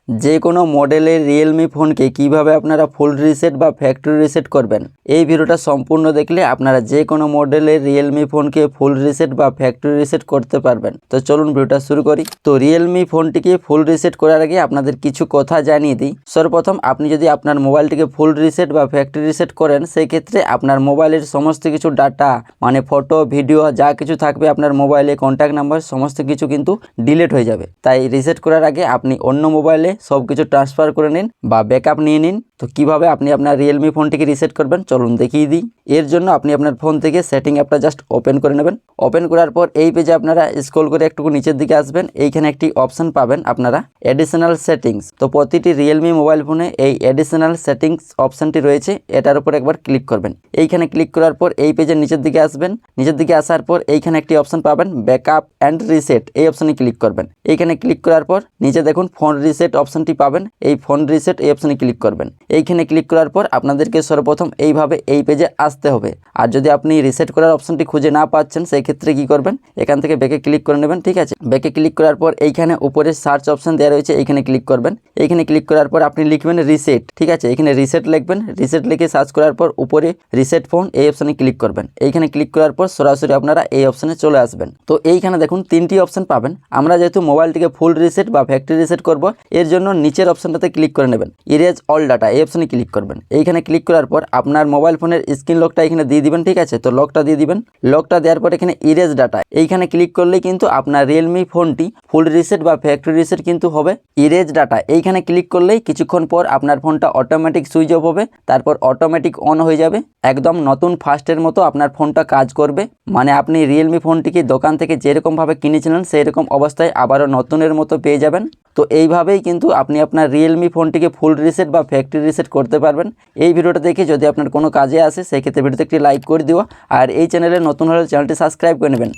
যে কোনো মডেলের রিয়েলমি ফোনকে কিভাবে আপনারা ফুল রিসেট বা ফ্যাক্টরি রিসেট করবেন। এই ভিডিওটা সম্পূর্ণ দেখলে আপনারা যে কোনো মডেলের রিয়েলমি ফোনকে ফুল রিসেট বা ফ্যাক্টরি রিসেট করতে পারবেন। তো চলুন ভিডিওটা শুরু করি। তো রিয়েলমি ফোনটিকে ফুল রিসেট করার আগে আপনাদের কিছু কথা জানিয়ে দিই। সর্বপ্রথম আপনি যদি আপনার মোবাইলটিকে ফুল রিসেট বা ফ্যাক্টরি রিসেট করেন, সেই ক্ষেত্রে আপনার মোবাইলের সমস্ত কিছু ডাটা মানে ফটো ভিডিও যা কিছু থাকবে আপনার মোবাইলে, কন্ট্যাক্ট নাম্বার সমস্ত কিছু কিন্তু ডিলিট হয়ে যাবে। তাই রিসেট করার আগে আপনি অন্য মোবাইলে সব কিছু ট্রান্সফার করে নিন বা ব্যাকআপ নিয়ে নিন। তো কিভাবে আপনি আপনার রিয়েলমি ফোনটিকে রিসেট করবেন চলুন দেখিয়ে দিই। এর জন্য আপনি আপনার ফোন থেকে সেটিং অ্যাপটা জাস্ট ওপেন করে নেবেন। ওপেন করার পর এই পেজে আপনারা স্ক্রল করে একটু নিচের দিকে আসবেন। এইখানে একটি অপশন পাবেন আপনারা অ্যাডিশনাল সেটিংস। তো প্রতিটি রিয়েলমি মোবাইল ফোনে এই অ্যাডিশনাল সেটিংস অপশনটি রয়েছে, এটার উপর একবার ক্লিক করবেন। এইখানে ক্লিক করার পর এই পেজের নিচের দিকে আসবেন। নিচের দিকে আসার পর এইখানে একটি অপশন পাবেন ব্যাকআপ অ্যান্ড রিসেট, এই অপশনে ক্লিক করবেন। এইখানে ক্লিক করার পর নিচে দেখুন ফোন রিসেট অপশনটি পাবেন, এই ফোন রিসেট এই অপশনে ক্লিক করবেন। এইখানে ক্লিক করার পর আপনাদেরকে সর্বপ্রথম এইভাবে এই পেজে আসতে হবে। আর যদি আপনি রিসেট করার অপশনটি খুঁজে না পাচ্ছেন সেই ক্ষেত্রে কি করবেন, এখান থেকে ব্যাকে ক্লিক করে নেবেন। ঠিক আছে, ব্যাকে ক্লিক করার পর এইখানে উপরে সার্চ অপশন দেওয়া রয়েছে, এইখানে ক্লিক করবেন। এইখানে ক্লিক করার পর আপনি লিখবেন রিসেট। ঠিক আছে, এখানে রিসেট লিখবেন। রিসেট লিখে সার্চ করার পর উপরে রিসেট ফোন এই অপশনে ক্লিক করবেন। এইখানে ক্লিক করার পর সরাসরি আপনারা এই অপশনে চলে আসবেন। তো এইখানে দেখুন তিনটি অপশন পাবেন। আমরা যেহেতু মোবাইলটিকে ফুল রিসেট বা ফ্যাক্টরি রিসেট করব, এর জন্য নিচের অপশনটাতে ক্লিক করে নেবেন, ইরেজ অল ডাটা এই অপশনে ক্লিক করবেন। এইখানে ক্লিক করার পর আপনার মোবাইল ফোনের স্ক্রিন লকটা এখানে দিয়ে দিবেন। ঠিক আছে, তো লকটা দিয়ে দিবেন। লকটা দেওয়ার পর এখানে ইরেজ ডাটা এইখানে ক্লিক করলেই কিন্তু আপনার রিয়েলমি ফোনটি ফুল রিসেট বা ফ্যাক্টরি রিসেট কিন্তু হবে। ইরেজ ডাটা এইখানে ক্লিক করলেই কিছুক্ষণ পর আপনার ফোনটা অটোমেটিক সুইচ অফ হবে, তারপর অটোমেটিক অন হয়ে যাবে। একদম নতুন ফার্স্টের মতো আপনার ফোনটা কাজ করবে। মানে আপনি রিয়েলমি ফোনটিকে দোকান থেকে যেরকমভাবে কিনেছিলেন সেই রকম অবস্থায় আবারও নতুনের মতো পেয়ে যাবেন। তো এইভাবেই কিন্তু আপনি আপনার রিয়েলমি ফোনটিকে ফুল রিসেট বা ফ্যাক্টরি রিসেট করতে পারবেন। এই ভিডিওটা দেখে যদি আপনার কোনো কাজে আসে সেক্ষেত্রে ভিডিওতে একটি লাইক করে দিও, আর এই চ্যানেলে নতুন হলে চ্যানেলটি সাবস্ক্রাইব করে নেবেন।